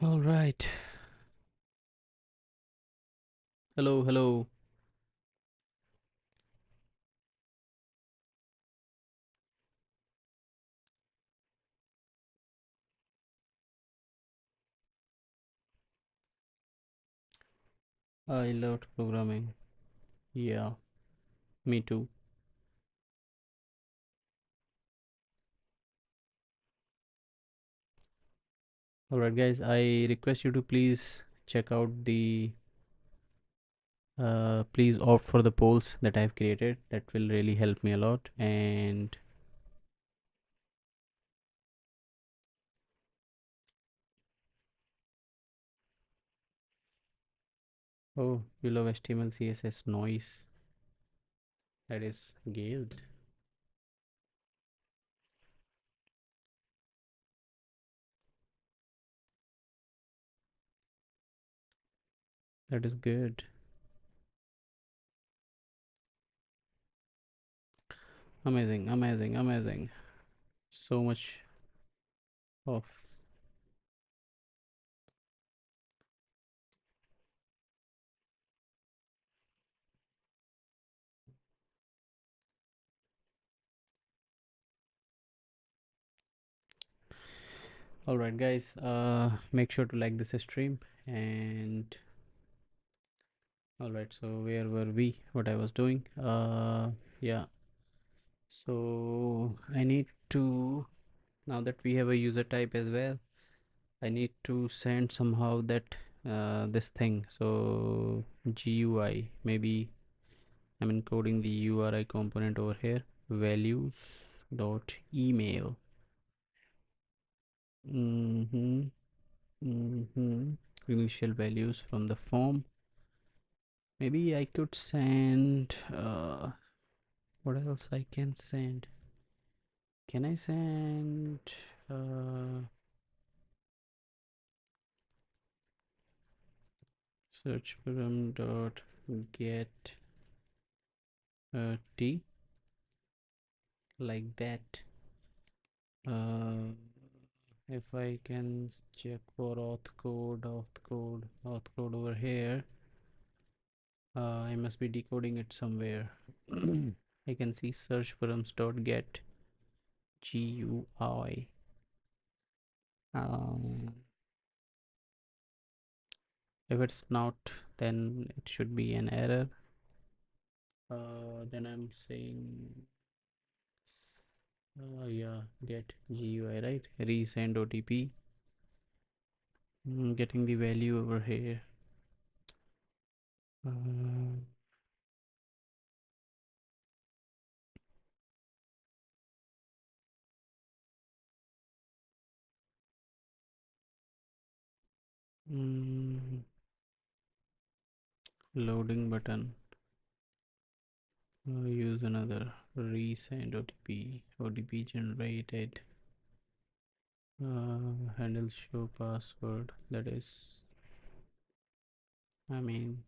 All right. Hello, hello. I loved programming. Yeah, me too. All right, guys. I request you to please check out the please opt for the polls that I've created. That will really help me a lot. And oh, you love HTML, CSS noise. That is good. That is good. Amazing, amazing, amazing. So much of. All right, guys. Make sure to like this stream. And all right, so where were we? What I was doing? Yeah. So I need to, now that we have a user type as well, I need to send somehow that this thing. So GUI, maybe I'm encoding the URI component over here. Values dot email. Mm-hmm. Mm-hmm. Initial values from the form. Maybe I could send what else I can send? Can I send search param dot get t like that? Uh, if I can check for auth code over here, I must be decoding it somewhere. I can see search params dot get GUI. Um, if it's not, then it should be an error. Then I'm saying, yeah, get GUI, right? Resend OTP. Getting the value over here. Uh, mm, Loading button. Use another resend OTP. OTP generated. Handle show password. That is, I mean,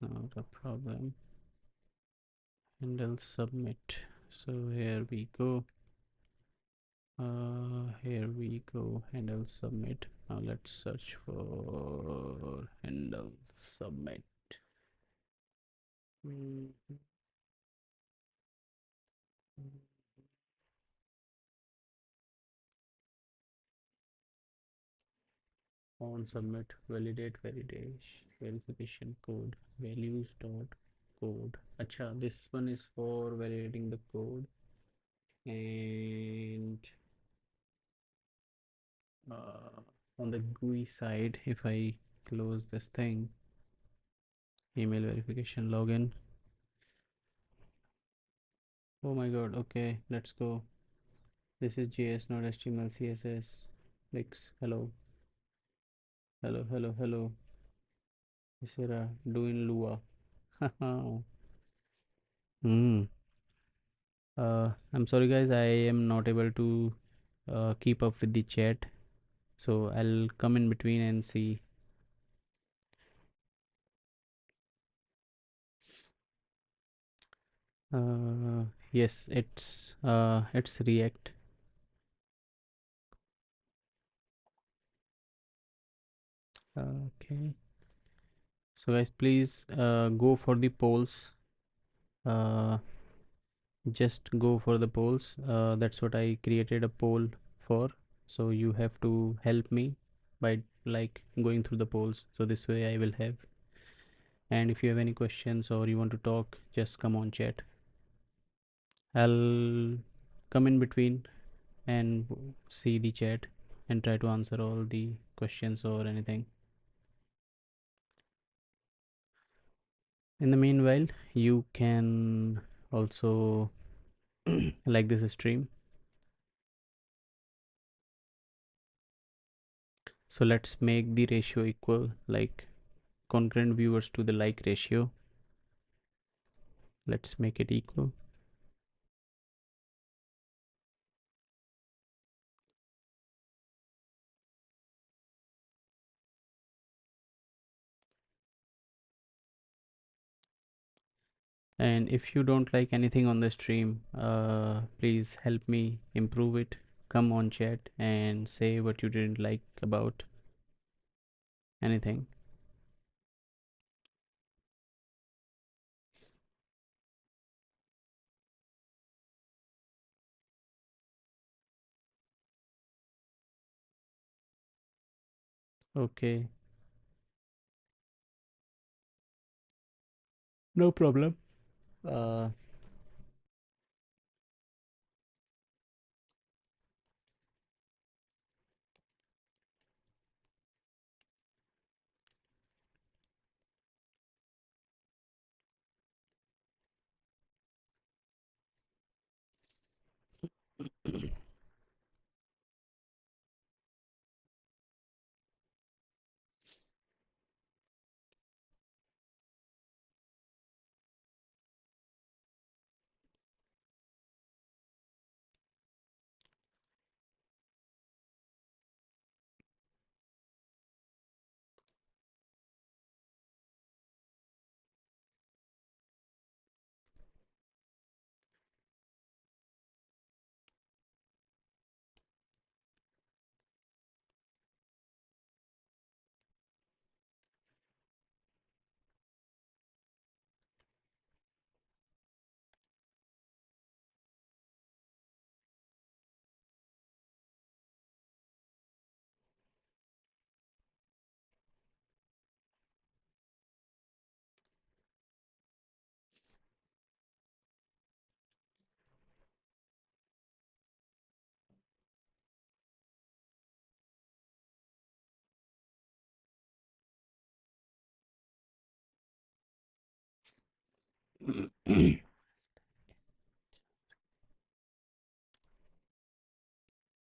not a problem. Handle submit. So here we go. Here we go. Handle submit. Now let's search for handle submit. Mm, on submit, validate, verification code, values dot code. Acha, this one is for validating the code. And on the GUI side, if I close this thing, email verification login. Oh my god, okay, let's go. This is JS, not HTML, CSS. Wix, hello, hello, hello, hello. Isera, doing Lua. Hmm. I'm sorry, guys, I am not able to keep up with the chat, so I'll come in between and see. Yes, it's React. Okay. So guys, please go for the polls. Uh, just go for the polls. That's what I created a poll for. So you have to help me by like going through the polls. So this way I will have. And if you have any questions or you want to talk, just come on chat. I'll come in between and see the chat and try to answer all the questions or anything. In the meanwhile, you can also like this stream. So let's make the ratio equal, like concurrent viewers to the like ratio. Let's make it equal. And if you don't like anything on the stream, please help me improve it. Come on chat and say what you didn't like about anything. Okay, no problem. uh,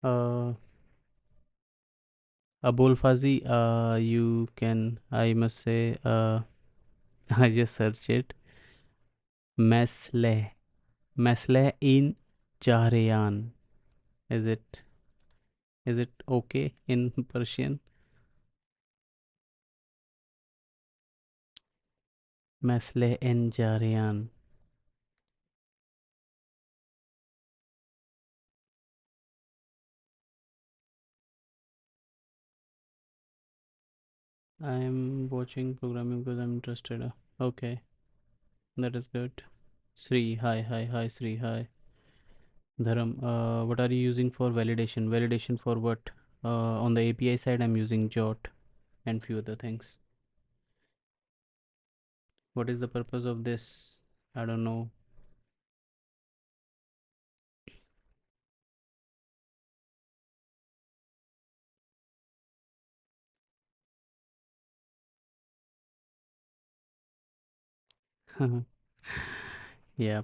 uh, Abul Fazi, you can, I must say, I just search it. Mesleh. Mesleh in Jahreyan. Is it okay in Persian? Mesleh in Jahreyan. I'm watching programming because I'm interested. Okay, that is good. Sri, hi, hi, hi, Sri, hi. Dharam, what are you using for validation? Validation for what? On the API side, I'm using Jot. and few other things. What is the purpose of this? I don't know. Yeah.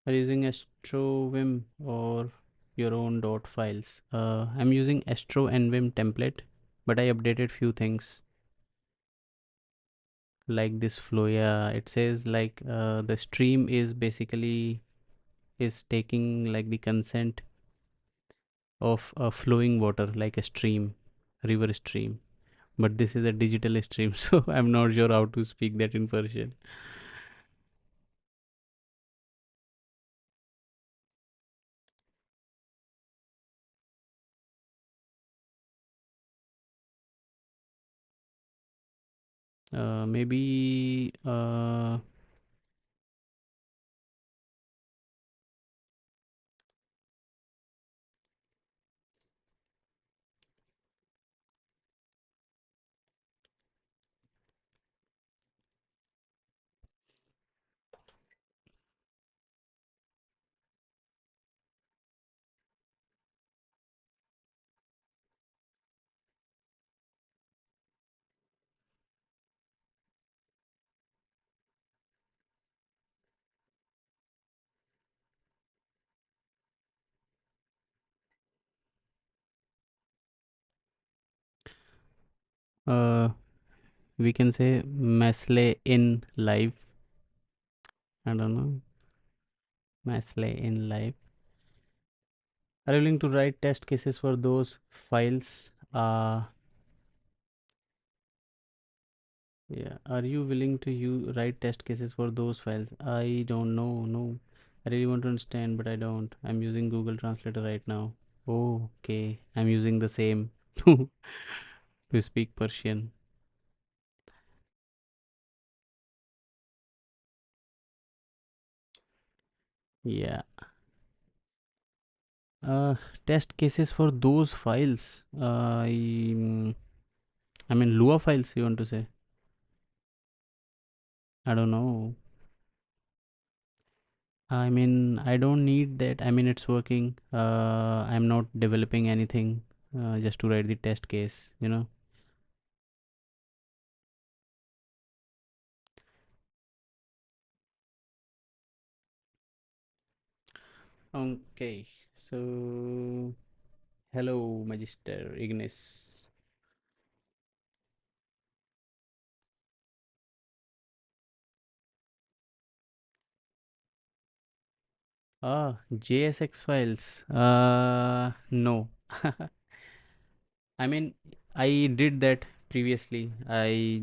Are you using Astro Vim or your own dot files? I'm using Astro and Vim template, but I updated few things like this flow. Yeah, it says like the stream is basically is taking like the consent of a flowing water like a stream, river stream. But this is a digital stream, so I'm not sure how to speak that in Persian. Maybe uh, we can say Masle in live. I don't know. Masle in live. Are you willing to write test cases for those files? Yeah. Are you willing to write test cases for those files? I don't know. No. I really want to understand, but I don't. I'm using Google Translator right now. Oh, okay. I'm using the same to speak Persian. Yeah. Uh, Test cases for those files. I mean Lua files. You want to say? I don't know. I mean, I don't need that. I mean, it's working. I'm not developing anything just to write the test case. Okay, so hello, Magister Ignis. JSX files. No. I mean, I did that previously. I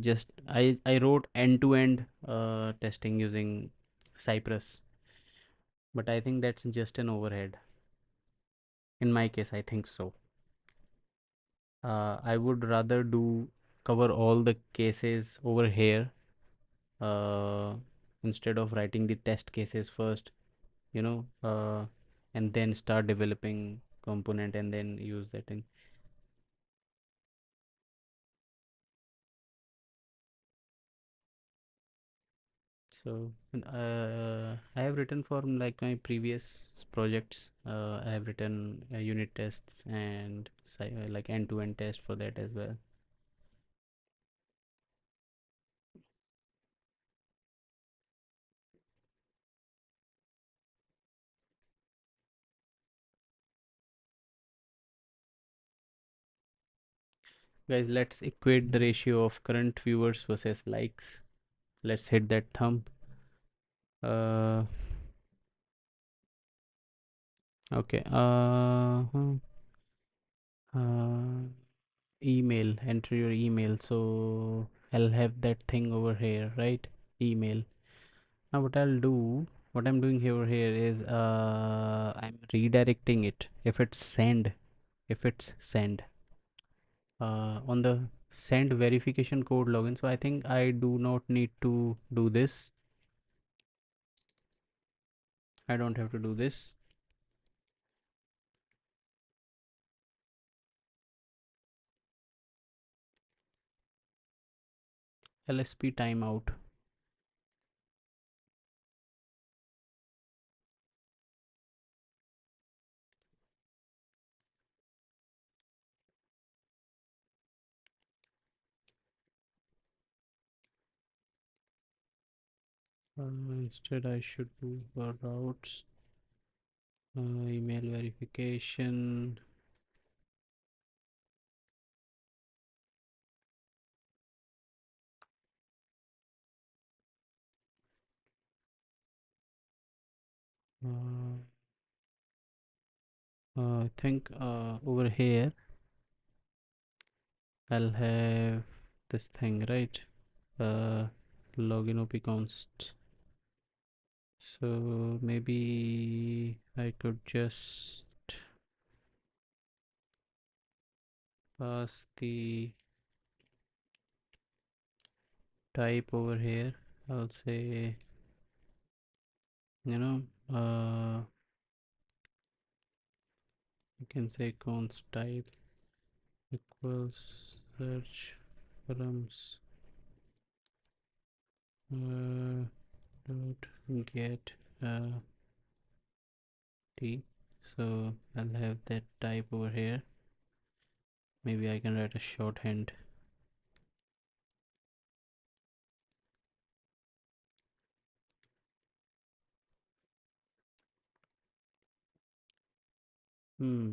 wrote end-to-end testing using Cypress, but I think that's just an overhead. In my case, I think so. I would rather do cover all the cases over here uh, instead of writing the test cases first, you know, and then start developing component and then use that in. So I have written for like my previous projects. I have written unit tests and like end-to-end test for that as well. Guys, let's equate the ratio of current viewers versus likes. Let's hit that thumb. Uh, okay. Uh, Email. Enter your email. So I'll have that thing over here, right? Email. Now what I'm doing over here is I'm redirecting it. If it's send, if it's send on the send verification code login. So I think I do not need to do this. I don't have to do this. LSP timeout. Instead I should do routes, email verification. I think over here I'll have this thing, right? Login op const. So maybe I could just pass the type over here. I'll say, you know, you can say const type equals search params dot get t. So I'll have that type over here. Maybe I can write a shorthand. Hmm.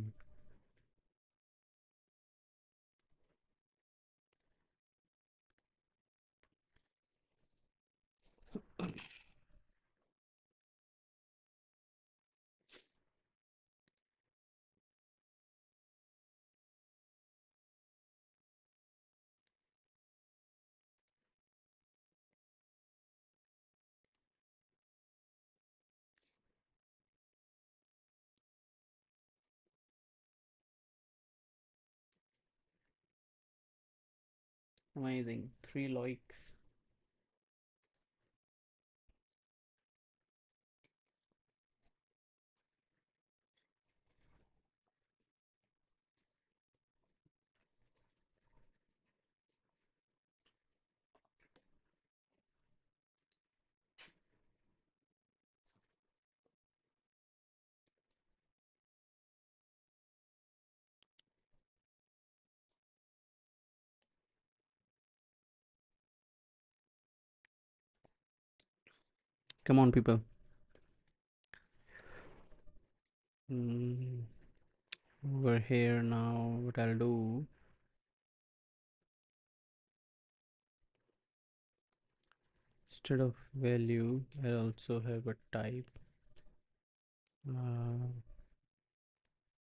Amazing. 3 likes. Come on, people. Mm, over here now, what I'll do, instead of value, I'll also have a type.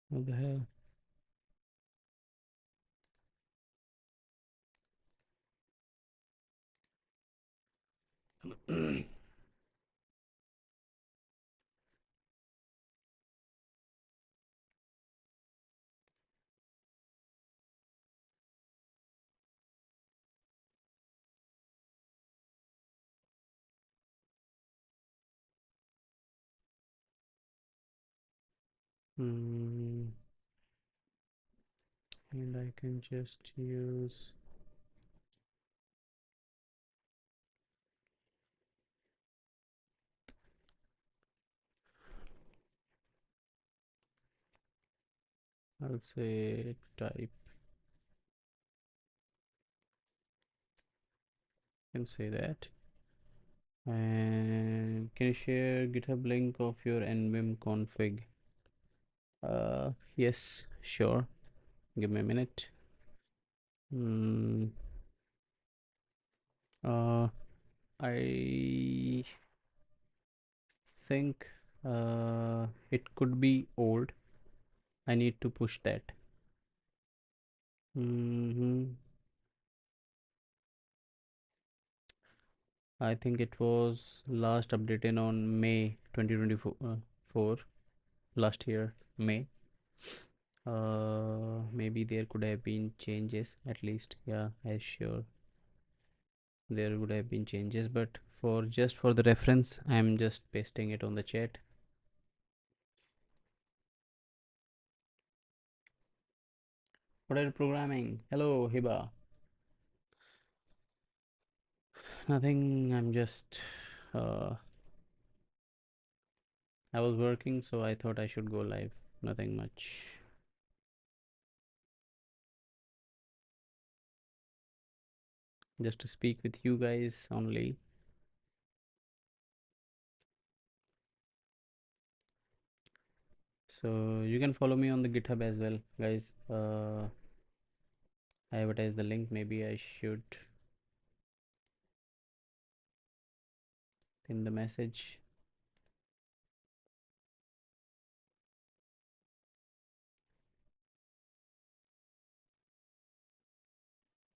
What the hell? Mm, and I can just use I'll say type. Can say that. And can you share GitHub link of your nvim config? Yes, sure. Give me a minute. Mm, I think it could be old. I need to push that. Hmm. I think it was last updated on May 2024, last year, May. Maybe there could have been changes at least. Yeah, I sure there would have been changes, but for just for the reference, I'm just pasting it on the chat. What are you programming? Hello, Hiba. Nothing. I'm just. I was working, so I thought I should go live. Nothing much. Just to speak with you guys only. So you can follow me on the GitHub as well, guys. I advertise the link. Maybe I should in the message.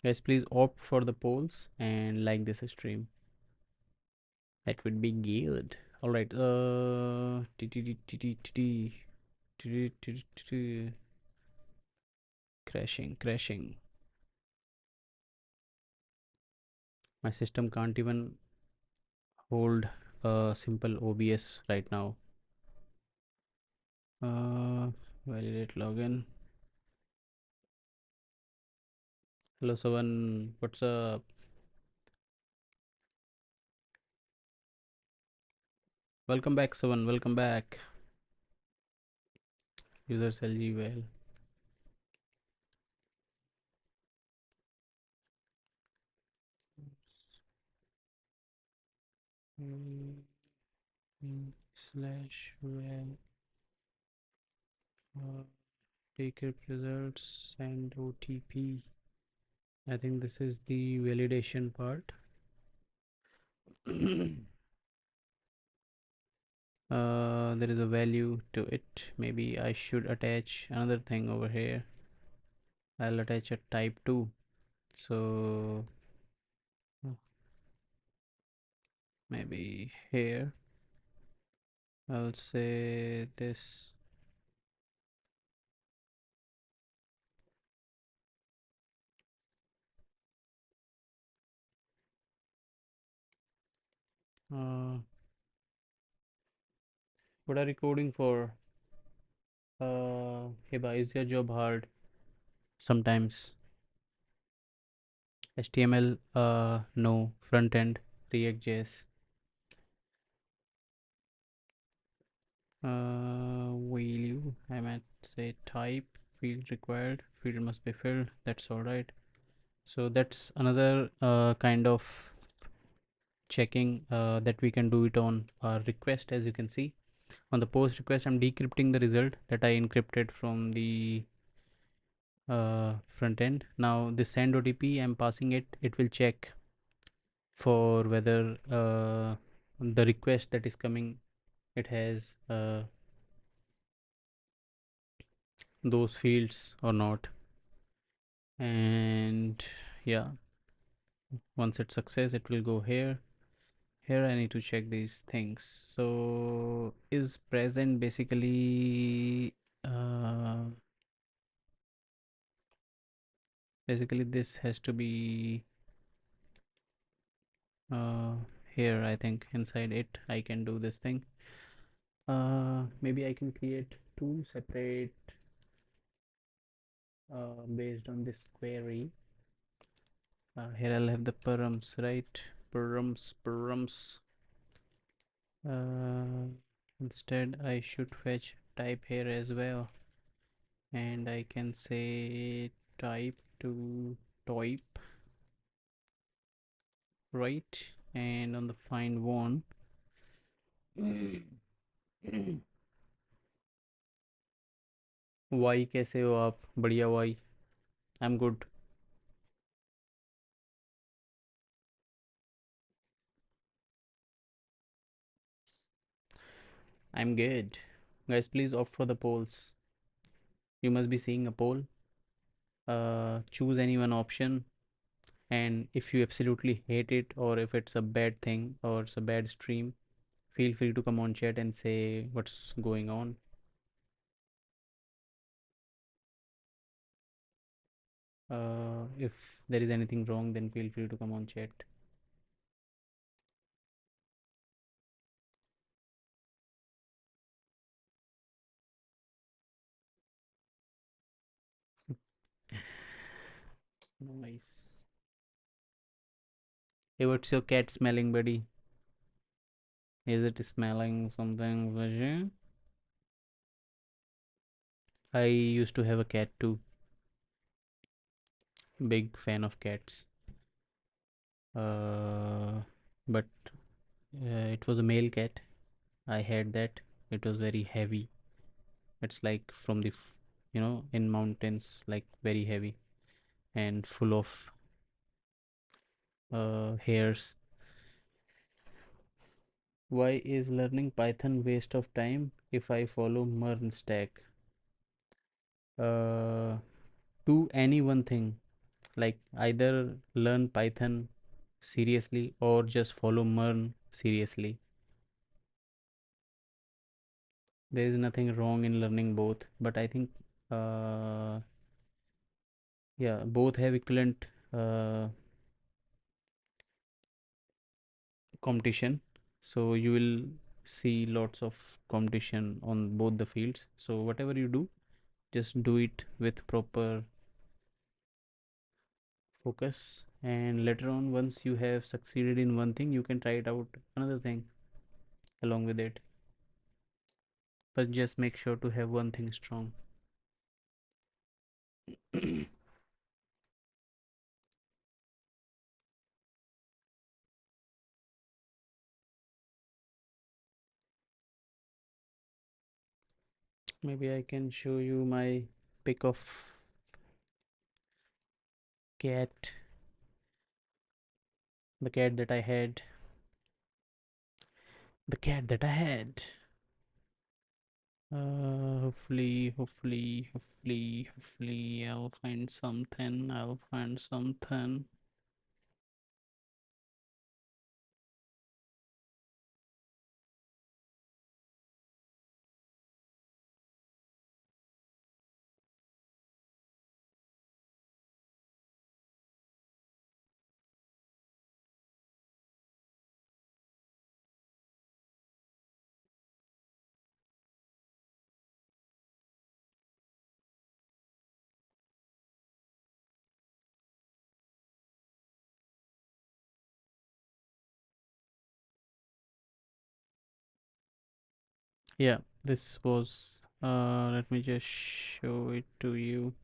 Guys, please opt for the polls and like this stream. That would be good. All right. Crashing. My system can't even hold a simple OBS right now. Validate login. Hello, Savan. What's up? Welcome back, Savan. Welcome back. Users LG well. Slash well. Decrypt results and OTP. I think this is the validation part. There is a value to it. Maybe I should attach another thing over here. I'll attach a type 2. So maybe here I'll say this. What are you coding for? Hiba, is your job hard? Sometimes. HTML, no. Front end, React.js. Value, I might say type, field required, field must be filled. That's all right. So that's another kind of checking that we can do it on our request. As you can see on the post request, I'm decrypting the result that I encrypted from the front end. Now this send OTP, I'm passing it will check for whether the request that is coming, it has those fields or not. And yeah, once it's success, it will go here. Here I need to check these things. So is present basically this has to be uh, here. I think inside it I can do this thing. Maybe I can create two separate based on this query. Here I'll have the params, right? Params. Instead I should fetch type here as well, and I can say type to type, right? And on the find one वाई कैसे हो आप? बढ़िया वाई, I am good. I'm good. Guys, please opt for the polls. You must be seeing a poll. Choose any one option, and if you absolutely hate it, or if it's a bad thing or it's a bad stream, feel free to come on chat and say what's going on. If there is anything wrong, then feel free to come on chat. Nice. Hey, what's your cat smelling, buddy? Is it smelling something fishy? I used to have a cat too. Big fan of cats. Uh, but it was a male cat. I had that. It was very heavy. It's like from the, in mountains, like very heavy and full of hairs. Why is learning Python waste of time if I follow MERN stack? Uh, do any one thing, like either learn Python seriously or just follow MERN seriously. There is nothing wrong in learning both, but I think, uh, yeah, both have equivalent competition. So you will see lots of competition on both the fields. So whatever you do, just do it with proper focus, and later on, once you have succeeded in one thing, you can try it out another thing along with it, but just make sure to have one thing strong. Maybe I can show you my pick of cat, the cat that I had, the cat that I had. Hopefully, I'll find something. I'll find something. Yeah, this was. Let me just show it to you.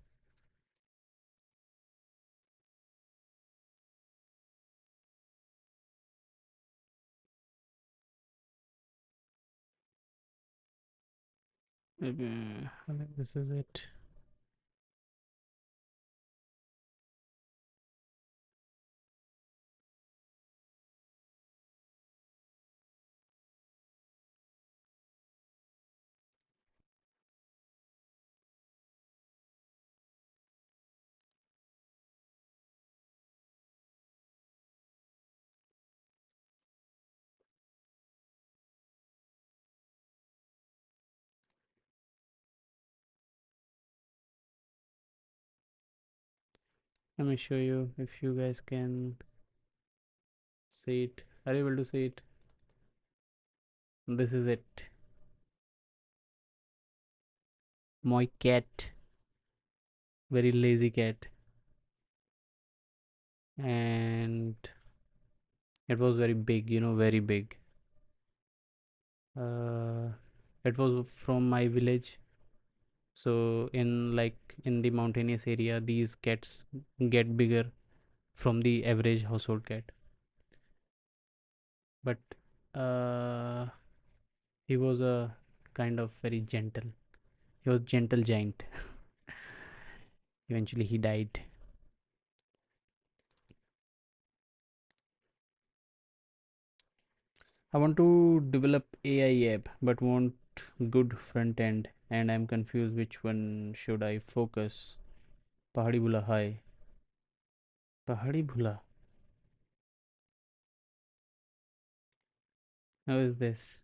Maybe I think this is it. Let me show you if you guys can see it. Are you able to see it? This is it. My cat, very lazy cat, and it was very big, very big. Uh, it was from my village. So in the mountainous area, these cats get bigger from the average household cat. But uh, he was a kind of very gentle. He was gentle giant. Eventually, he died. I want to develop AI app, but want good front end, and I'm confused which one should I focus. Pahadi Bula, hi. Pahadi Bula. How is this?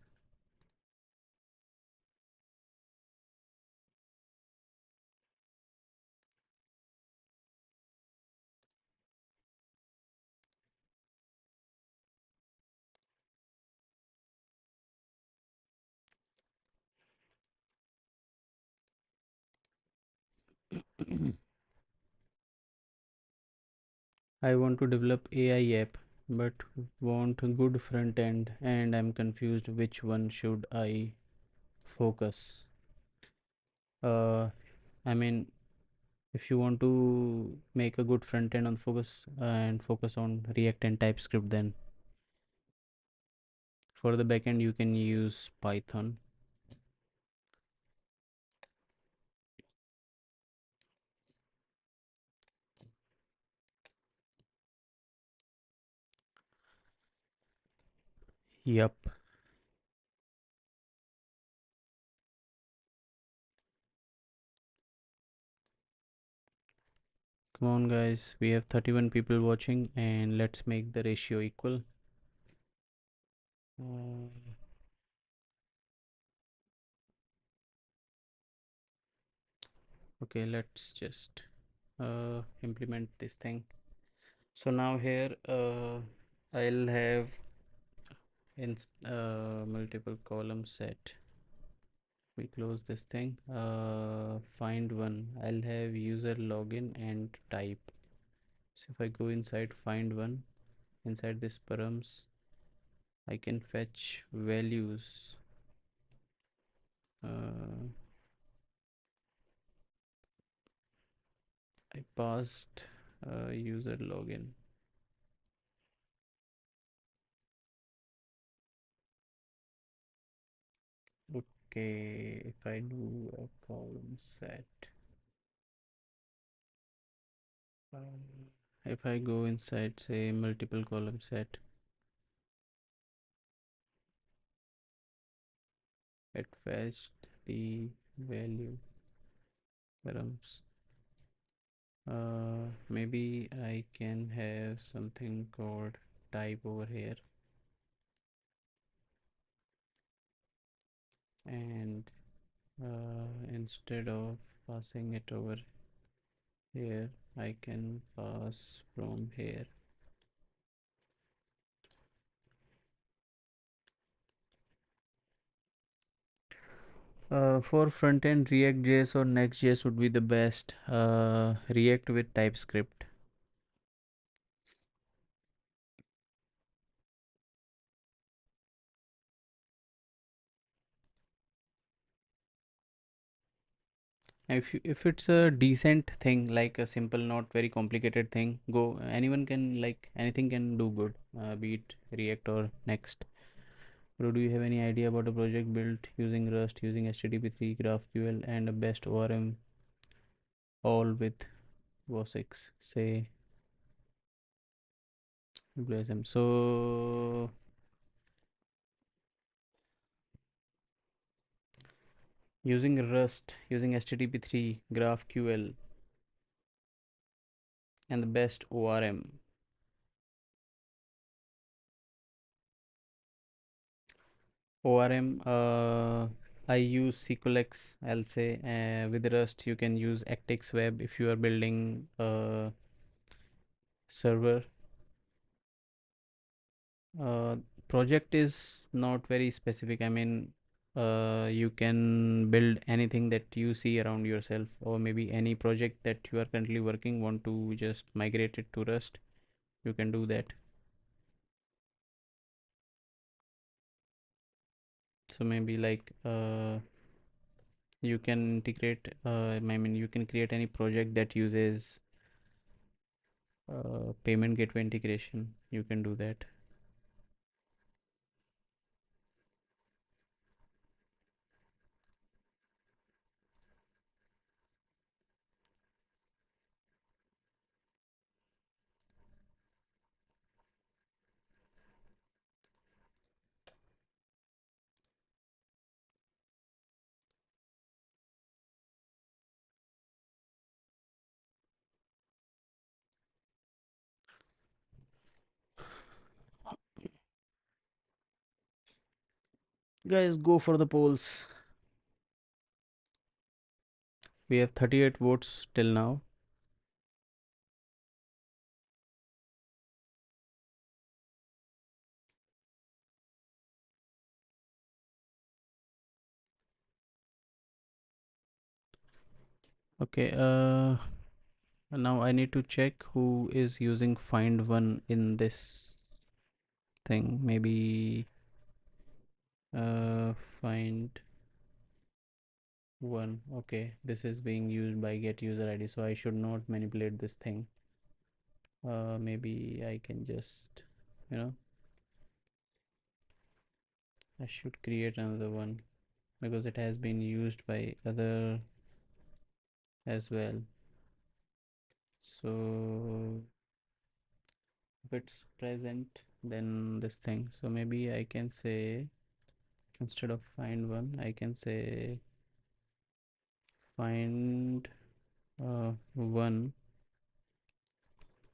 I want to develop AI app, but want a good front end, and I'm confused which one should I focus. Uh, I mean, if you want to make a good front end on focus on React and TypeScript, then for the backend you can use Python. Yup. Come on, guys. We have 31 people watching, and let's make the ratio equal. Uh, okay, let's just implement this thing. So now here I'll have multiple column set. We close this thing. Find one. I'll have user login and type. So if I go inside find one, inside this params, I can fetch values. I passed user login. Okay, if I do a column set, if I go inside, say, multiple column set, it fetched the value params. Maybe I can have something called type over here, and instead of passing it over here, I can pass from here. For front end, React.js or Next.js would be the best. React with TypeScript. If it's a decent thing, like a simple, not very complicated thing, go. Anyone can, like, anything can do good. Be it React or Next. Bro, do you have any idea about a project built using Rust, using HTTP3, GraphQL, and a best ORM, all with VOSX? Say, BLSM. So using Rust, using HTTP3, GraphQL, and the best ORM. ORM, I use SQLX. I'll say with Rust you can use Actix-Web if you are building a server. Uh, Project is not very specific. I mean, you can build anything that you see around yourself, or maybe any project that you are currently working, want to just migrate it to Rust, you can do that. So maybe like you can integrate, I mean, you can create any project that uses payment gateway integration. You can do that. Guys, go for the polls. We have 38 votes till now. Okay, now I need to check who is using find one in this thing. Maybe find one. Okay, this is being used by get user ID, so I should not manipulate this thing. Maybe I can just, you know, I should create another one because it has been used by other as well. So if it's present, then this thing. So maybe I can say, instead of find one, I can say find one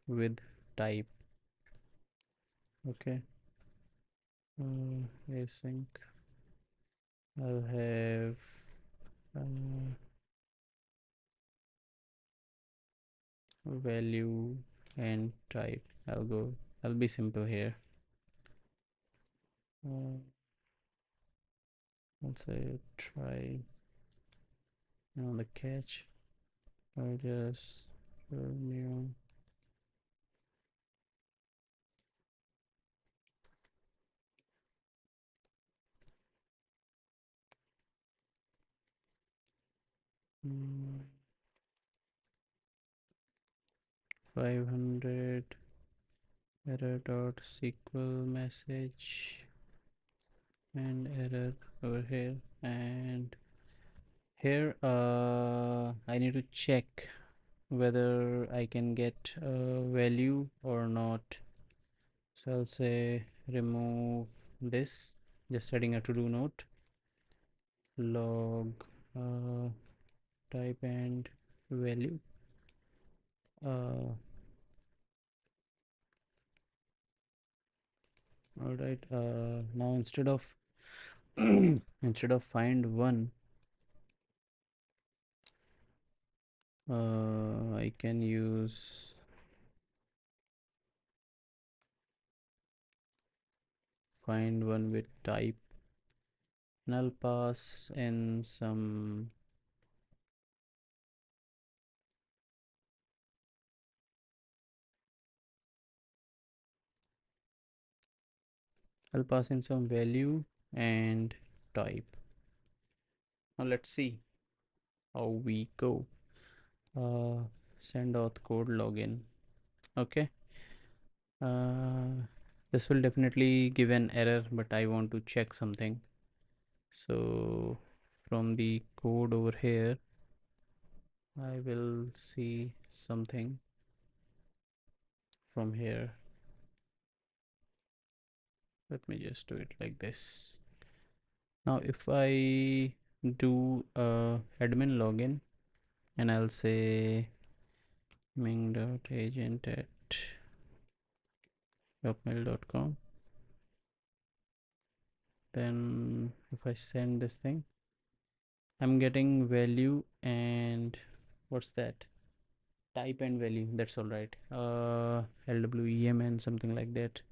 with type. Okay. Async. I'll have uh, value and type. I'll be simple here. uh, I'll say try on the catch. I'll just new 500 error dot SQL message and error over here. And here I need to check whether I can get a value or not. So I'll say remove this, just setting a to-do note, log type and value. All right, now instead of instead of find one, I can use find one with type, and I'll pass in some value and type. Now let's see how we go. Send auth code login. Okay. This will definitely give an error, but I want to check something. So from the code over here, I will see something from here. Let me just do it like this. Now if I do admin login, and I'll say ming.agent@yopmail.com, then if I send this thing, I'm getting value and what's that, type and value. That's all right. LWEM and something like that.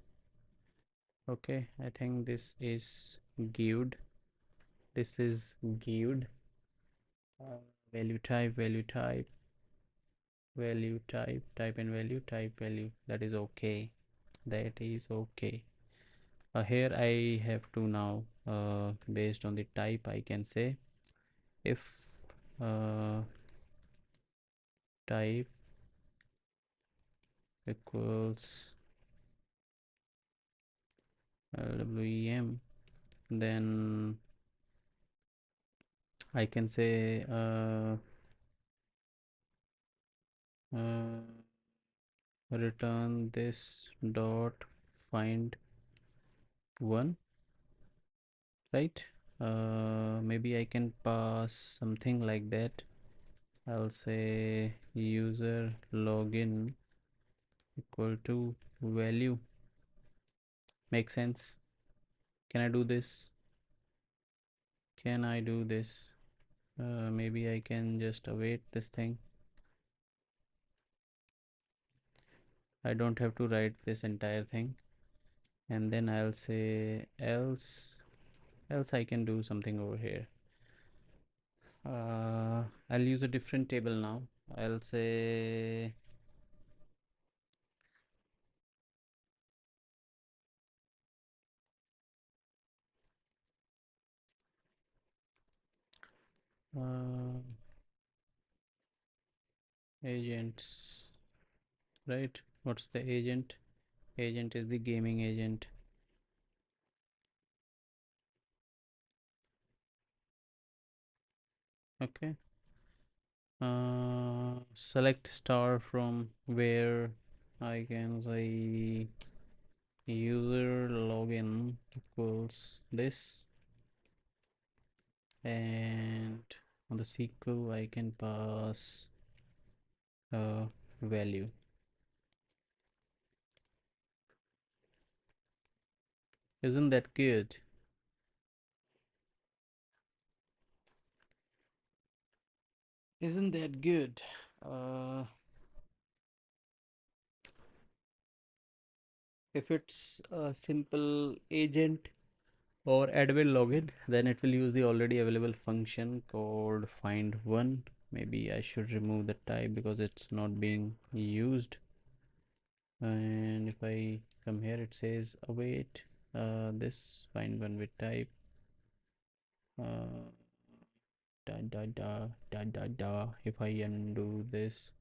Okay, I think this is good. This is good. Value type, value type, value type, type and value, type value. That is okay. That is okay. Here I have to now, based on the type, I can say if type equals LWEM, then I can say uh, return this dot find one, right? Maybe I can pass something like that. I'll say user login equal to value. Make sense? Can I do this? Can I do this? Maybe I can just await this thing. I don't have to write this entire thing. And then I'll say else I can do something over here. I'll use a different table now. I'll say uh, agents, right? What's the agent? Agent is the gaming agent. Okay. Select star from where I can say user login equals this, and on the SQL I can pass a value. Isn't that good? Isn't that good? Uh, if it's a simple agent or admin login, then it will use the already available function called find one. Maybe I should remove the type because it's not being used. And if I come here, it says await this find one with type uh, da. If I undo this,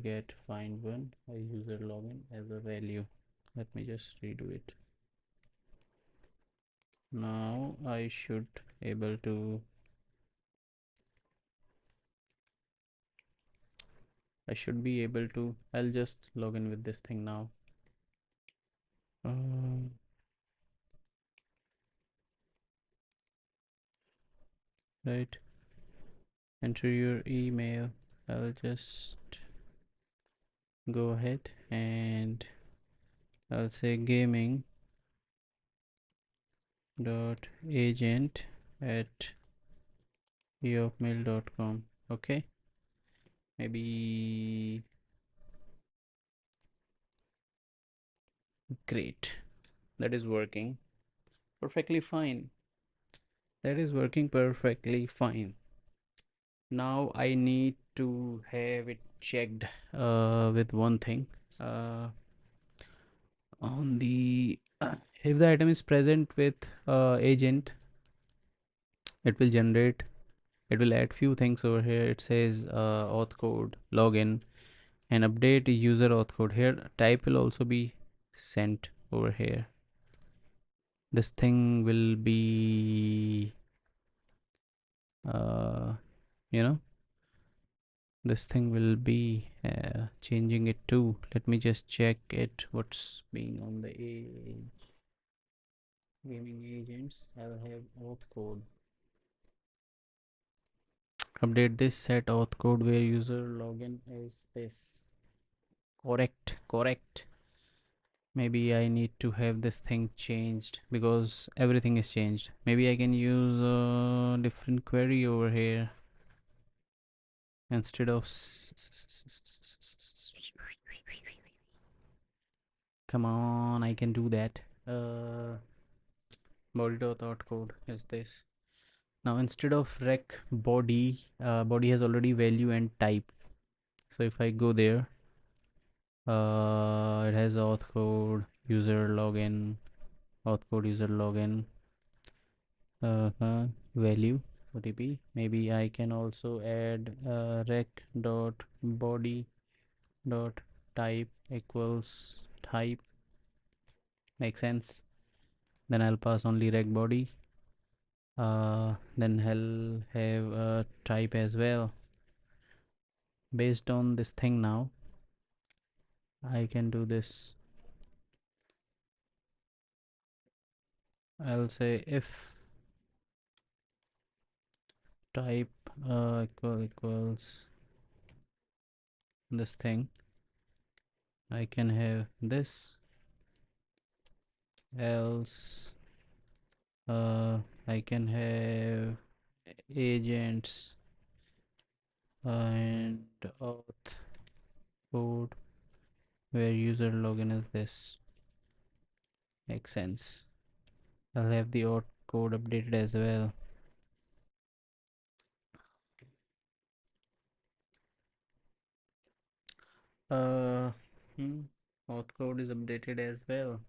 get find one a user login as a value. Let me just redo it. Now I should able to I should be able to I'll just log in with this thing now. um, right, enter your email. I'll just go ahead and I'll say gaming dot agent at yahoo.com. Okay, maybe. Great, that is working perfectly fine. That is working perfectly fine. Now I need to have it checked with one thing. On the if the item is present with agent, it will generate, it will add few things over here. It says auth code, login, and update user auth code. Here type will also be sent over here. This thing will be uh, you know this thing will be changing it too. Let me just check it what's being on the gaming agents. I'll have auth code. Update this, set auth code where user login is this. Correct. Maybe I need to have this thing changed because everything is changed. Maybe I can use a different query over here instead of come on, I can do that. Body.auth code is this. Now instead of rec body, body has already value and type. So if I go there, it has auth code, user login, auth code, user login, value, OTP. Maybe I can also add rec dot body dot type equals type. Makes sense. Then I'll pass only rec body. Then I'll have a type as well. Based on this thing now, I can do this. I'll say if type equals this thing, I can have this, else I can have agents and auth code where user login is this. Makes sense. I'll have the auth code updated as well. Uh, hmm, auth code is updated as well.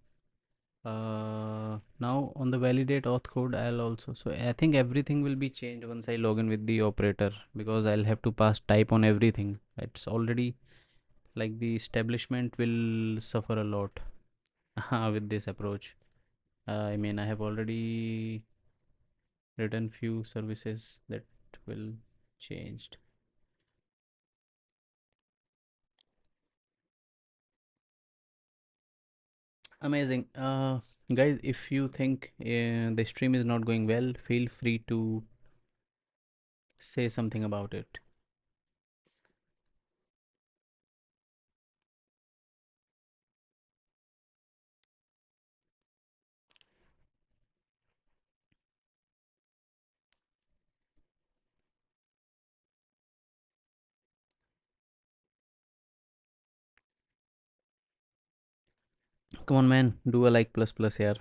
Now on the validate auth code, I'll also, so I think everything will be changed once I log in with the operator, because I'll have to pass type on everything. It's already like the establishment will suffer a lot with this approach. I mean, I have already written few services that will changed. Amazing. Guys, if you think the stream is not going well, feel free to say something about it. Come on, man, do a like plus plus here.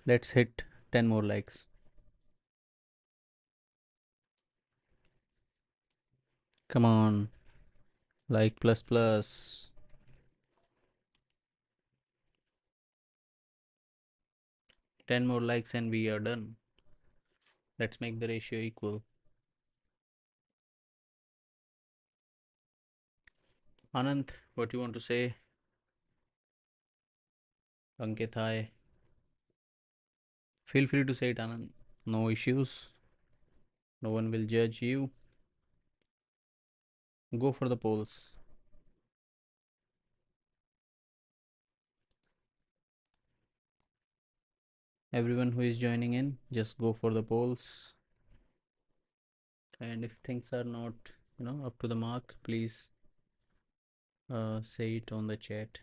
Let's hit 10 more likes. Come on, like plus plus. 10 more likes and we are done. Let's make the ratio equal. Anand, what you want to say? Ankit, hi. Feel free to say it, Anand. No issues. No one will judge you. Go for the polls. Everyone who is joining in, just go for the polls. And if things are not, up to the mark, please say it on the chat.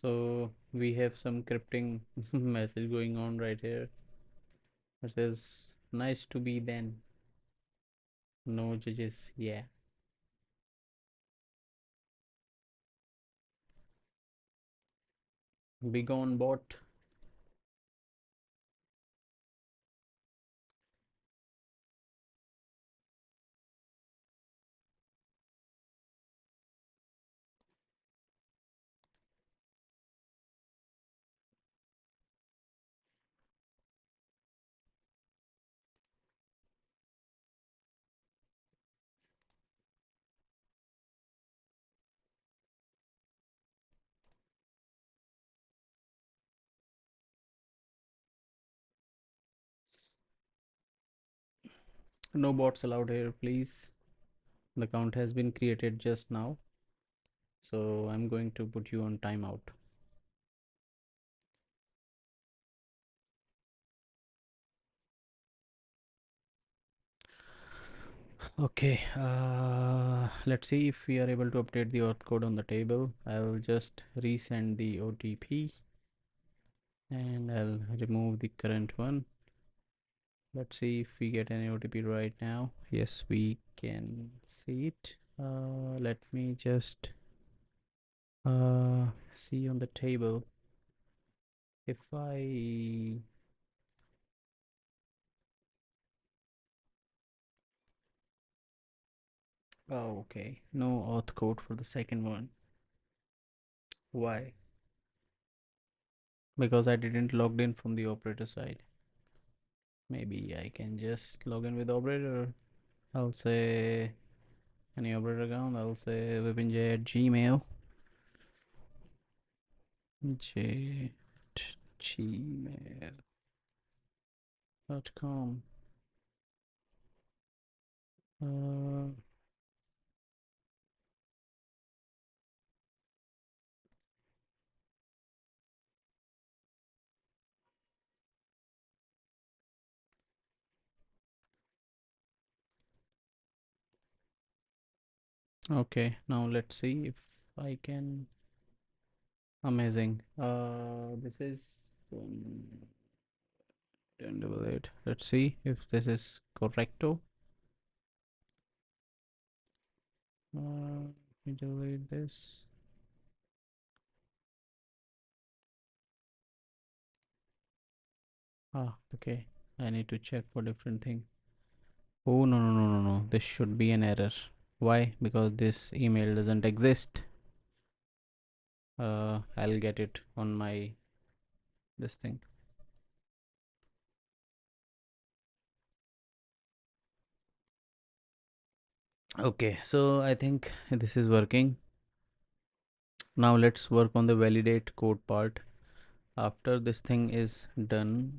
So we have some crypting message going on right here. It says, nice to be then. No judges, yeah. Big on bot. No bots allowed here, please. The account has been created just now. So I'm going to put you on timeout. Okay, let's see if we are able to update the auth code on the table. I'll just resend the OTP and I'll remove the current one. Let's see if we get any OTP right now. Yes, we can see it. Let me just see on the table. If I okay, no auth code for the second one. Why? Because I didn't logged in from the operator side. Maybe I can just log in with operator. I'll say any operator account. I'll say vipinj at gmail. J gmail.com. Okay, now let's see if I can. Amazing. This is 1088. Let's see if this is correcto. Let me delete this. Ah, okay. I need to check for different thing. Oh, no, no, no, no, no. This should be an error. Why? Because this email doesn't exist. I'll get it on my this thing. Okay, so I think this is working. Now let's work on the validate code part. After this thing is done,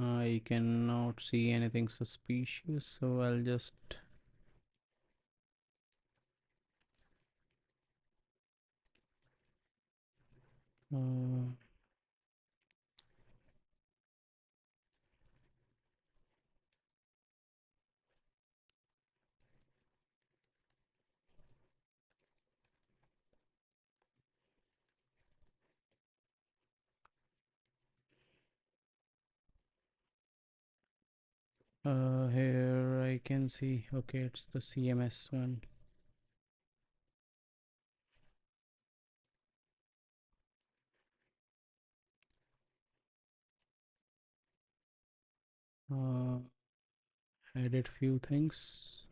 I cannot see anything suspicious, so I'll just uh, here I can see. Okay, it's the CMS one. Uh, Added few things.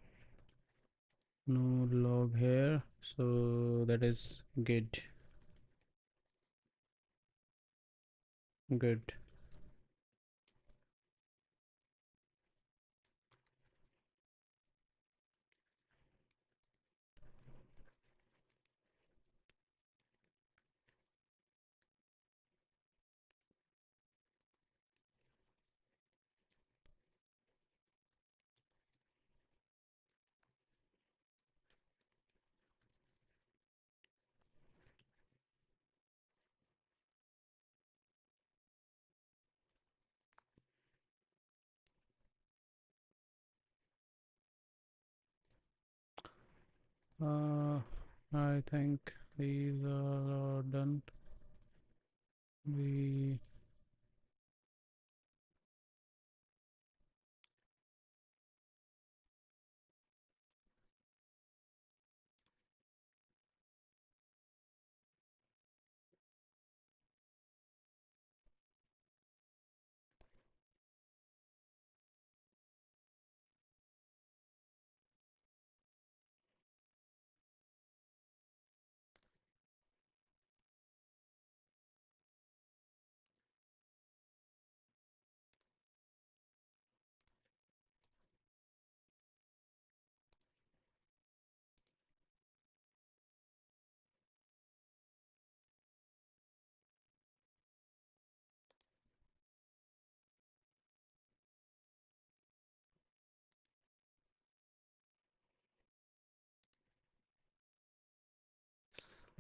No log here, so that is good. Good. Uh, I think these are done. We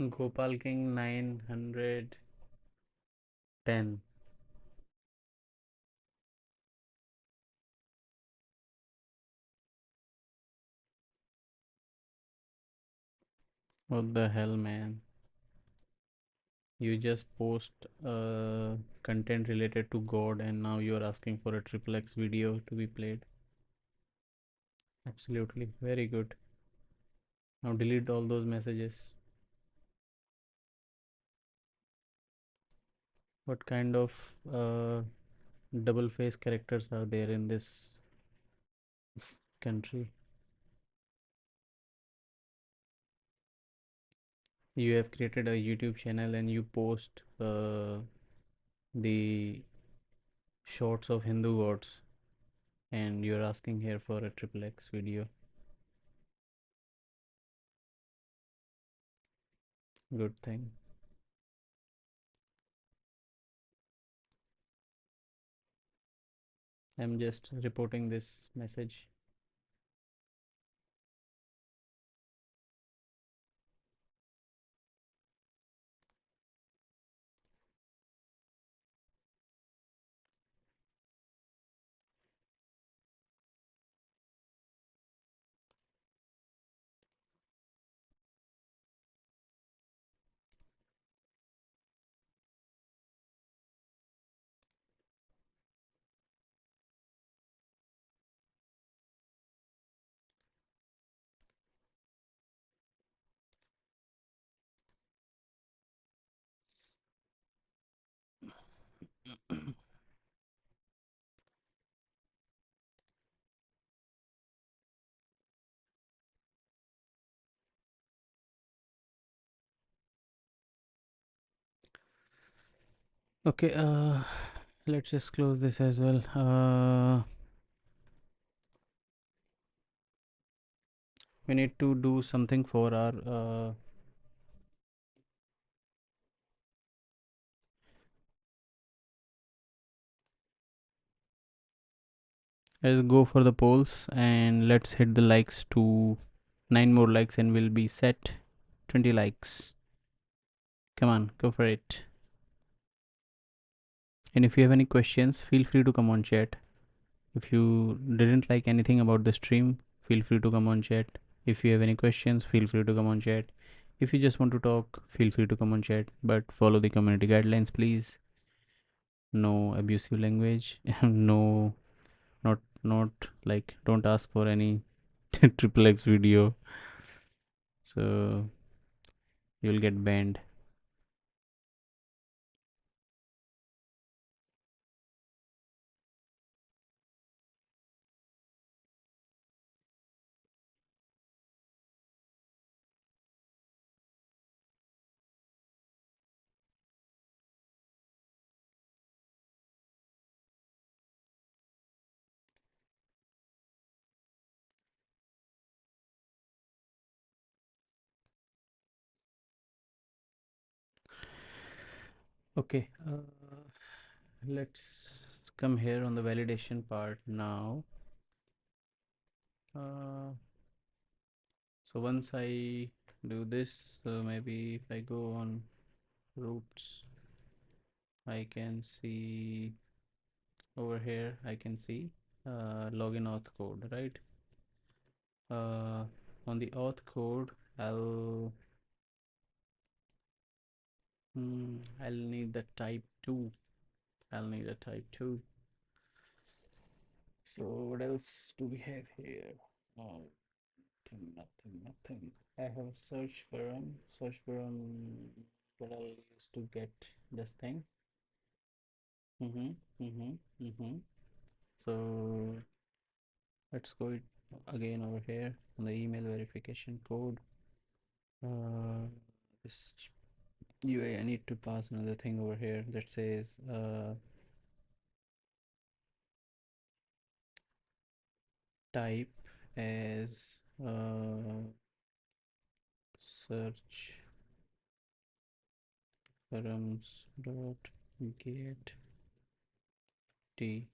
Gopal King 910. What the hell, man? You just post content related to God and now you're asking for a triple X video to be played. Absolutely. Very good. Now delete all those messages. What kind of uh, double face characters are there in this country? You have created a YouTube channel and you post the shots of Hindu gods and you're asking here for a triple X video. Good thing. I'm just reporting this message. Okay, let's just close this as well. We need to do something for our let's go for the polls and let's hit the likes to 9 more likes and we'll be set 20 likes. Come on, go for it. And if you have any questions, feel free to come on chat. If you didn't like anything about the stream, feel free to come on chat. If you have any questions, feel free to come on chat. If you just want to talk, feel free to come on chat, but follow the community guidelines, please. No abusive language. No, not like, don't ask for any triple X video, so you'll get banned. Okay, let's come here on the validation part now. So once I do this, maybe if I go on roots, I can see over here, I can see login auth code, right? On the auth code, I'll need the type 2. I'll need a type 2. So what else do we have here? Oh, nothing. I have search param that I'll use to get this thing. Mm-hmm, mm-hmm, mm-hmm. So let's go again over here on the email verification code. This UI, I need to pass another thing over here that says type as search params dot get t.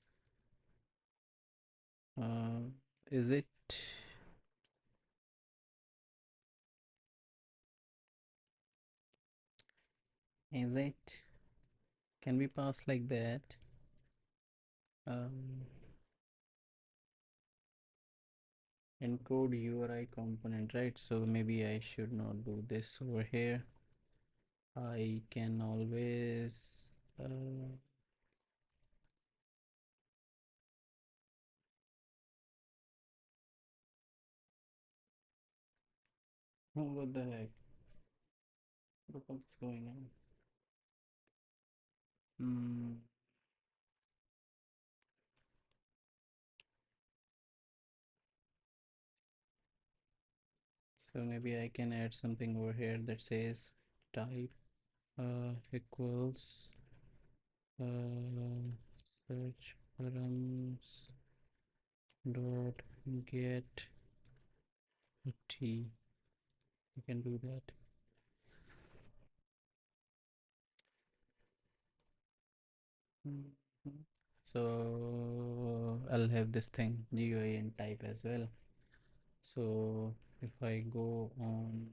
Is it is it can we pass like that? um, Encode URI component, right? So maybe I should not do this over here. I can always oh, what the heck, what's going on? So maybe I can add something over here that says type equals search params dot get t. You can do that. Mhm. So I'll have this thing GUI and type as well. So if I go on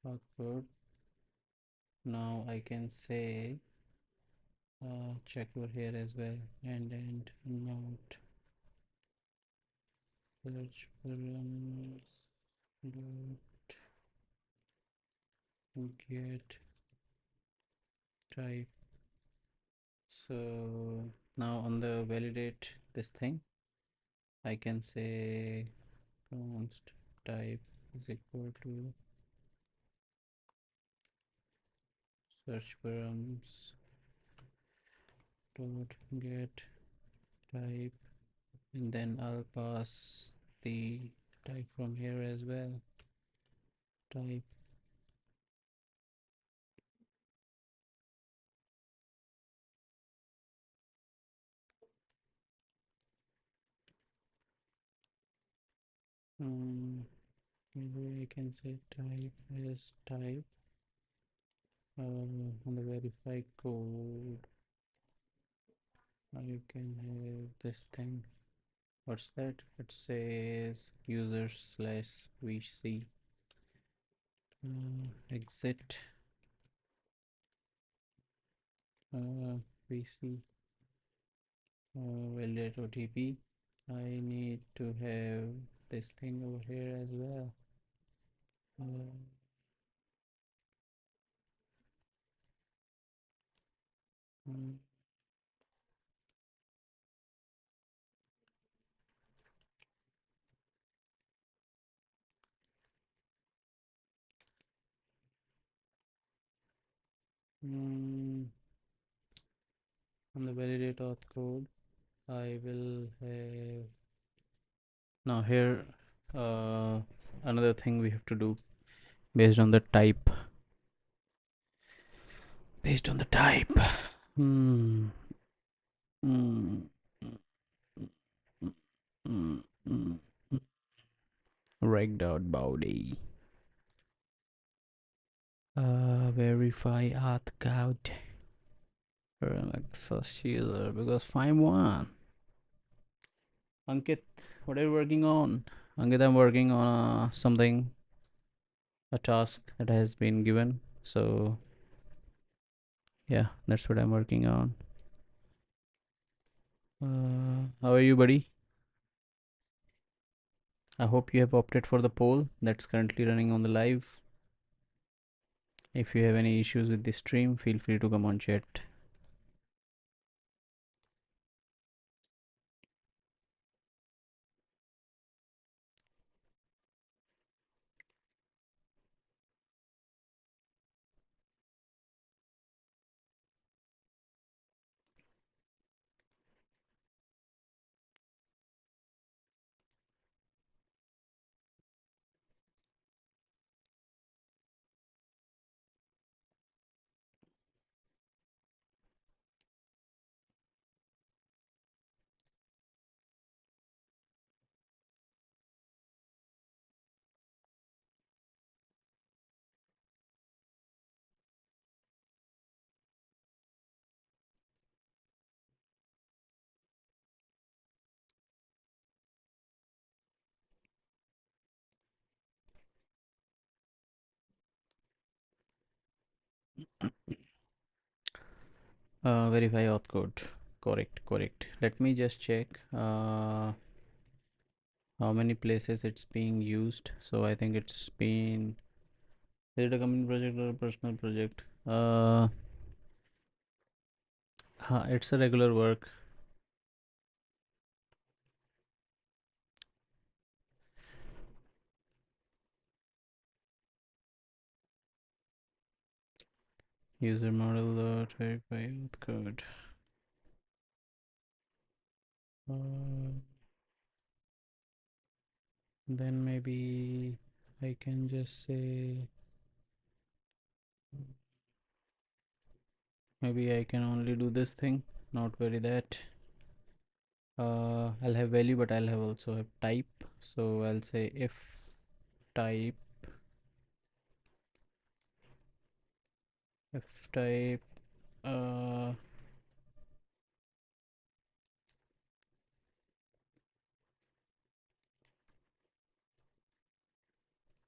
output, now I can say check over here as well, and not search params dot get type. So now on the validate this thing, I can say const type is equal to search params dot get type, and then I'll pass the type from here as well. Type. Maybe I can say type as type. On the verify code, you can have this thing. What's that? It says user slash vc exit vc validate OTP. I need to have this thing over here as well. Uh, mm, mm, on the validate auth code, I will have now here another thing we have to do based on the type. Based on the type. Hmm. Mm, mm, mm, mm, mm, mm. Reg dot body. Verify auth code. Like the first user because 5-1. Ankit, what are you working on? Ankit, I'm working on something, a task that has been given. So yeah, that's what I'm working on. How are you, buddy? I hope you have opted for the poll that's currently running on the live. If you have any issues with the stream, feel free to come on chat. Verify auth code. Correct, correct. Let me just check how many places it's being used. So I think it's been, is it a company project or a personal project? It's a regular work. User model verify auth code. Then maybe I can just say, maybe I can only do this thing, not vary that. I'll have value, but I'll have also have type. So I'll say if type, if type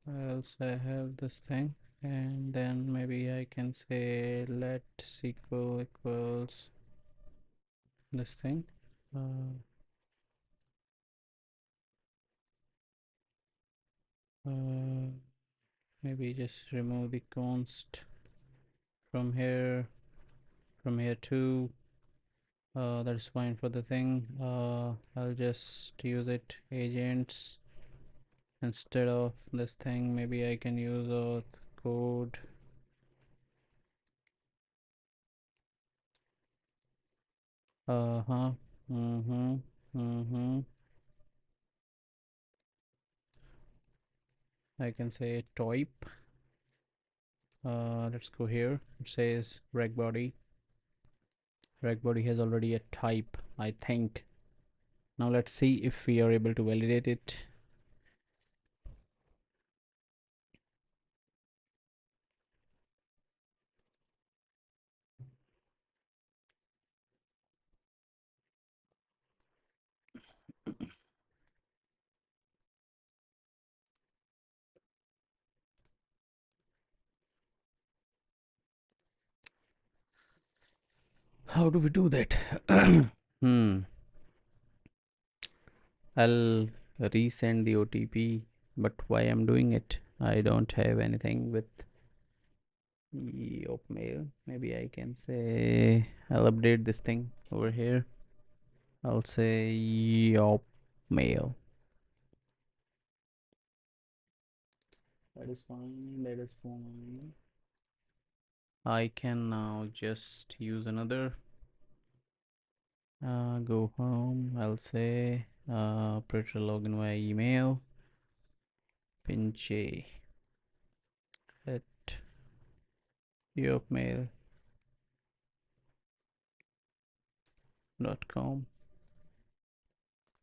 else I have this thing, and then maybe I can say let SQL equals this thing. Uh, uh, Maybe just remove the const from here, too. That's fine for the thing. I'll just use it agents instead of this thing. Maybe I can use auth code. Uh-huh. Mm-hmm. Mm-hmm. I can say type. Let's go here. It says reg body. Reg body has already a type, I think. Now let's see if we are able to validate it. How do we do that? Hmm. I'll resend the OTP, but why I'm doing it? I don't have anything with mail. Maybe I can say I'll update this thing over here. I'll say mail. That is fine. That is fine. I can now just use another. Go home. I'll say operator login via email. Pinche at yopmail.com.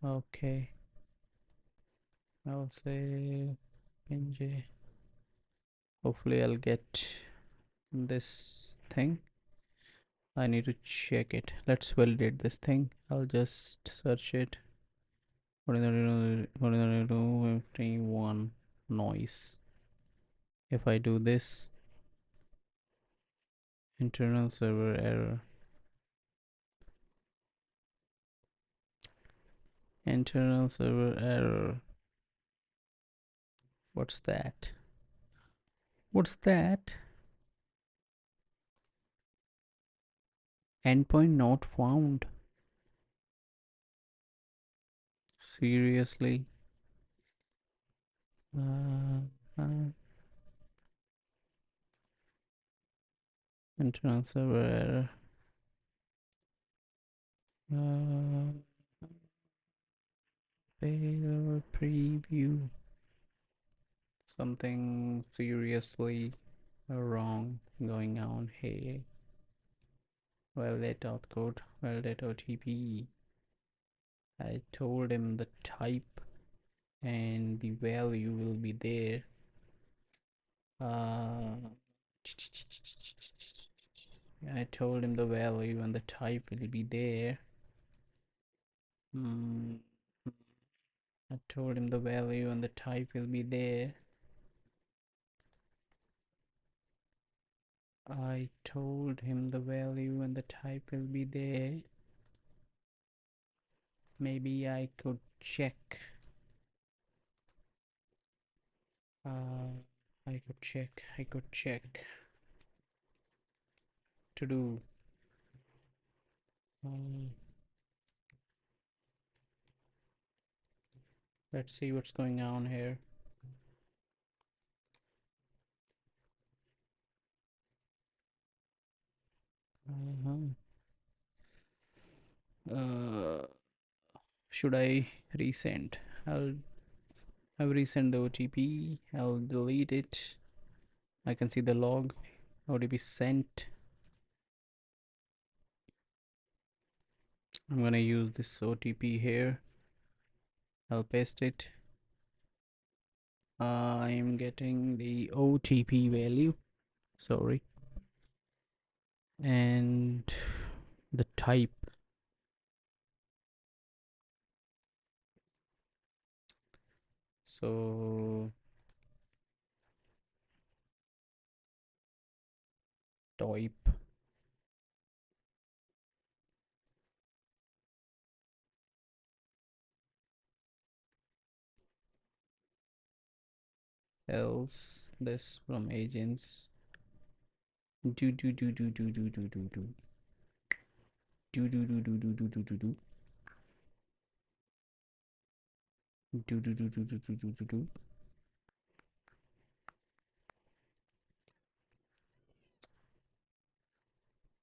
Okay. I'll say pinche. Hopefully I'll get this thing. I need to check it. Let's validate this thing. I'll just search it. 51 noise. If I do this, internal server error. Internal server error. What's that? What's that? Endpoint not found. Seriously? Internal server error. Failure preview. Something seriously wrong going on here. Validate auth code. Validate OTP. I told him the type and the value will be there. I told him the value and the type will be there. I told him the value and the type will be there. I told him the value and the type will be there. Maybe I could check. I could check. To do. Let's see what's going on here. Should I resend? I'll resend the OTP. I'll delete it. I can see the log. OTP sent. I'm gonna use this OTP here. I'll paste it. I'm getting the OTP value. Sorry. And the type. So type else this from agents do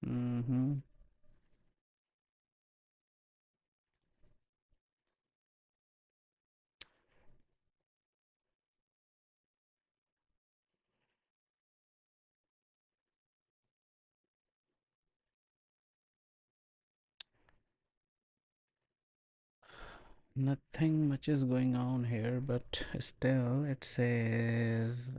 mm-hmm. Nothing much is going on here, but still it says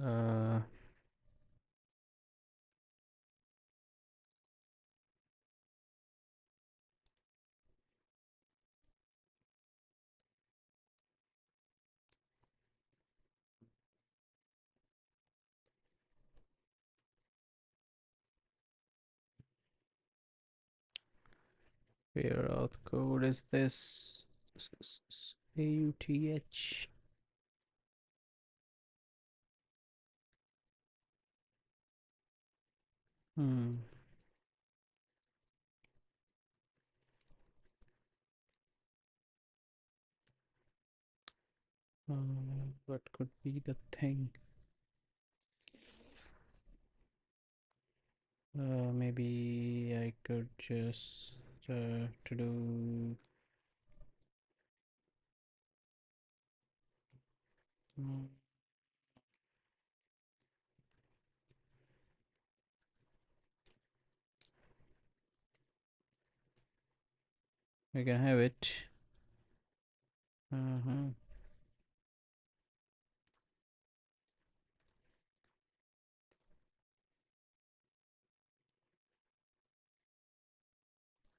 where out code is this? AUTH. Hmm. What could be the thing? Maybe I could just to do. Mm, we can have it. Uh-huh.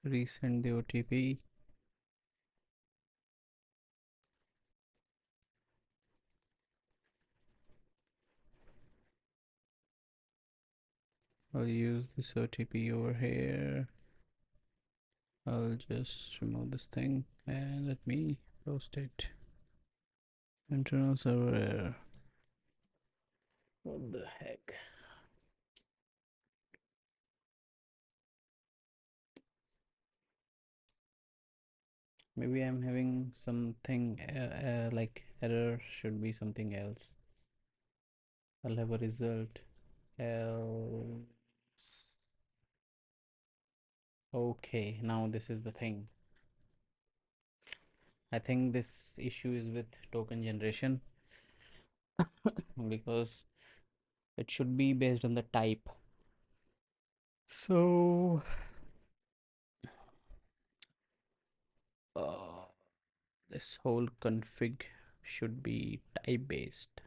Resend the OTP. I'll use this OTP over here. I'll just remove this thing and let me post it. Internal server error. What the heck? Maybe I'm having something like error should be something else. I'll have a result else. Okay, now this is the thing. I think this issue is with token generation because it should be based on the type. So uh, this whole config should be type based,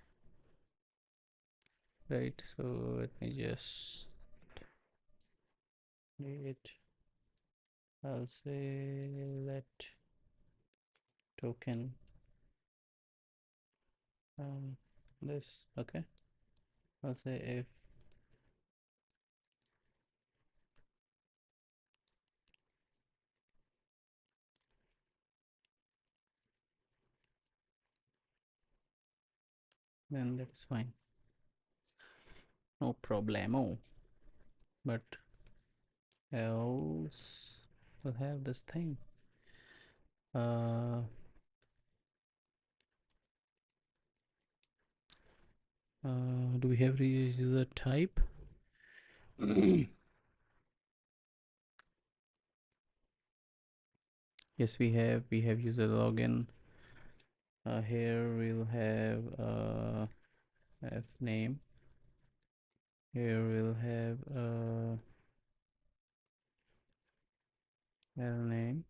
right? So let me just it. I'll say let token this. Okay, I'll say if then that's fine, no problemo. But else we'll have this thing. Do we have user type? Yes, we have user login. Here we'll have f name. Here we'll have l name,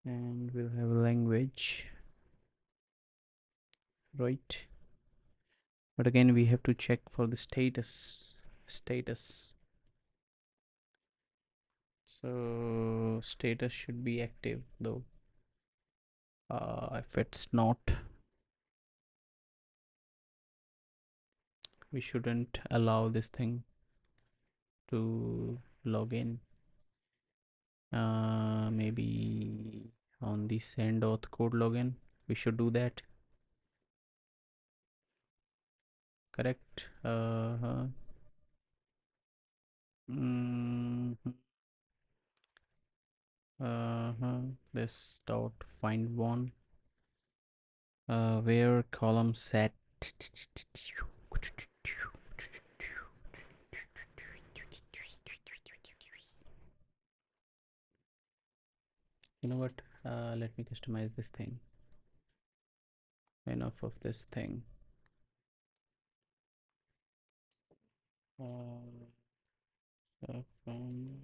and we'll have language, right? But again, we have to check for the status. So status should be active though. If it's not, we shouldn't allow this thing. to log in. Maybe on the send auth code login. We should do that. Correct. Mm, this dot find one. Where column set. You know what? Let me customize this thing. Enough of this thing. From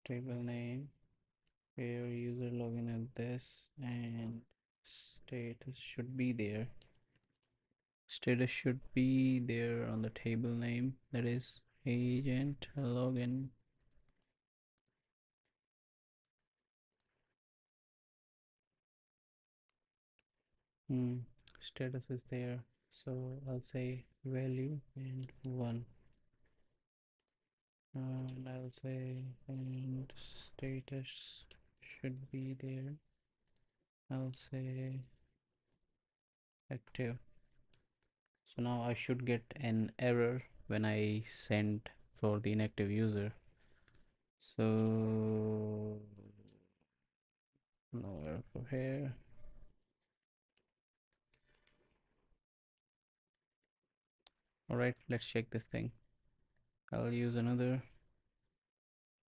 table name, where user login at this, and status should be there. Status should be there on the table name, that is agent login. Status is there, so I'll say value and 1, and I'll say and status should be there. I'll say active. So now I should get an error when I send for the inactive user. So no error for here. All right, let's check this thing. I'll use another.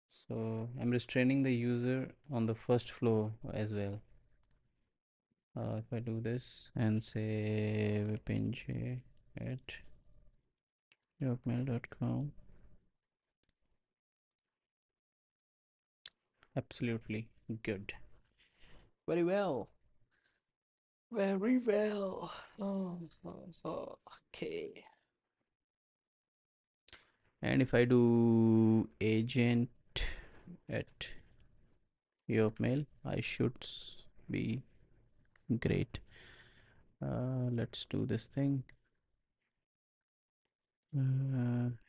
So I'm restraining the user on the first flow as well. If I do this and say vipinj at yokmail.com, absolutely good. Very well. Very well. Okay. And if I do agent at Yopmail, I should be great. Let's do this thing.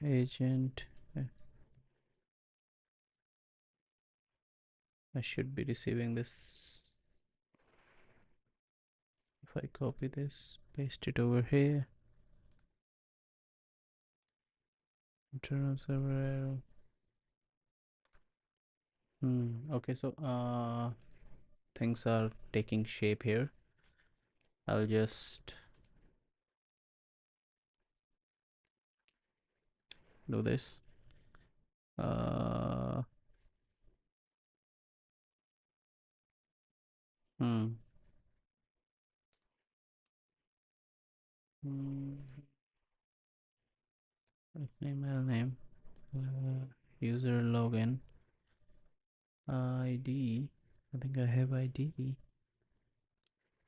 Agent. I should be receiving this. If I copy this, paste it over here. Internal server error. Okay, so things are taking shape here. I'll just do this. Uh, hmm. First name, email name, user login, ID. I think I have ID.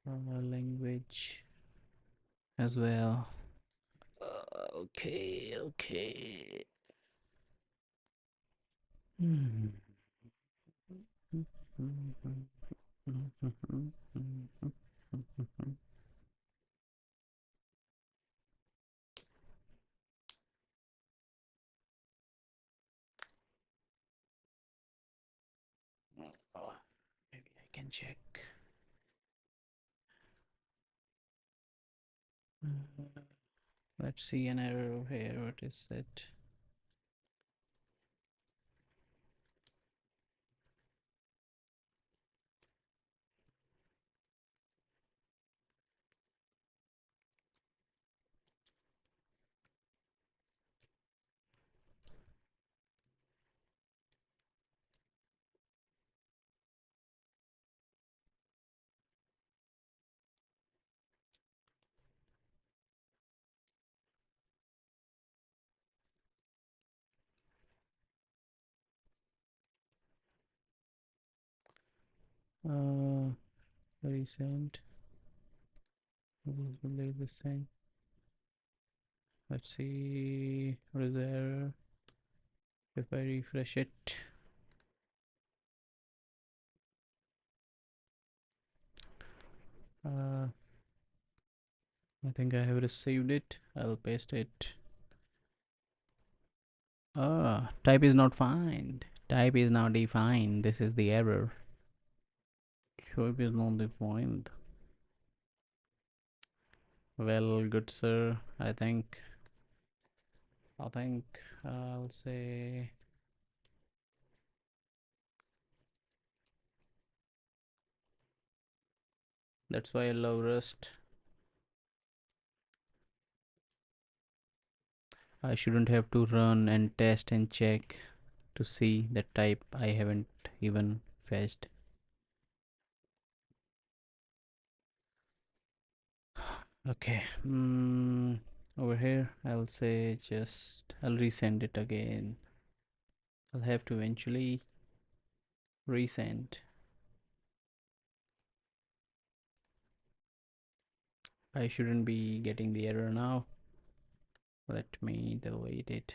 Language as well. Okay. Oh, maybe I can check. Let's see an error here. What is it? Recent. Will delete this thing. Let's see what is the error. If I refresh it, I think I have received it. I'll paste it. Type is not found. Type is not defined. This is the error. Type is not defined. Well, good sir. I think I'll say that's why I love Rust. I shouldn't have to run and test and check to see the type I haven't even fetched. Okay. Over here, I'll resend it again. I'll have to eventually resend. I shouldn't be getting the error now. Let me delete it.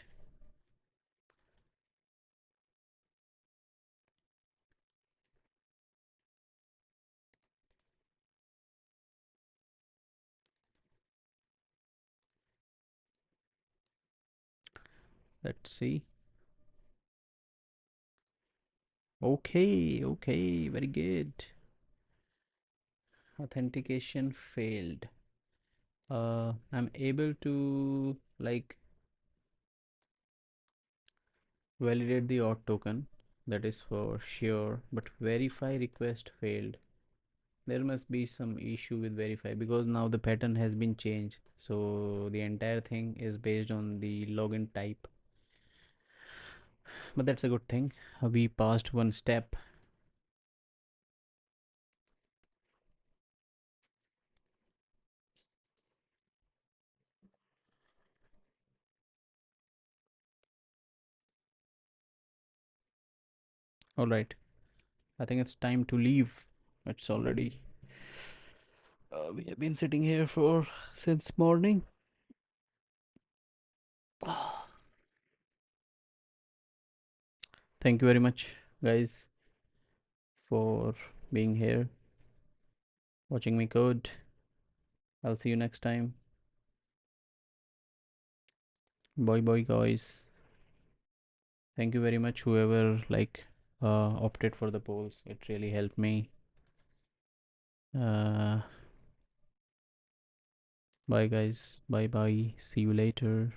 Let's see. Okay, very good. Authentication failed. I'm able to like validate the auth token, that is for sure, but verify request failed. There must be some issue with verify because now the pattern has been changed, so the entire thing is based on the login type. But that's a good thing. We passed one step. All right, I think it's time to leave. It's already we have been sitting here for since morning. Thank you very much, guys, for being here, watching me code. I'll see you next time. Bye bye, guys. Thank you very much, whoever opted for the polls. It really helped me. Uh, bye, guys. Bye bye. See you later.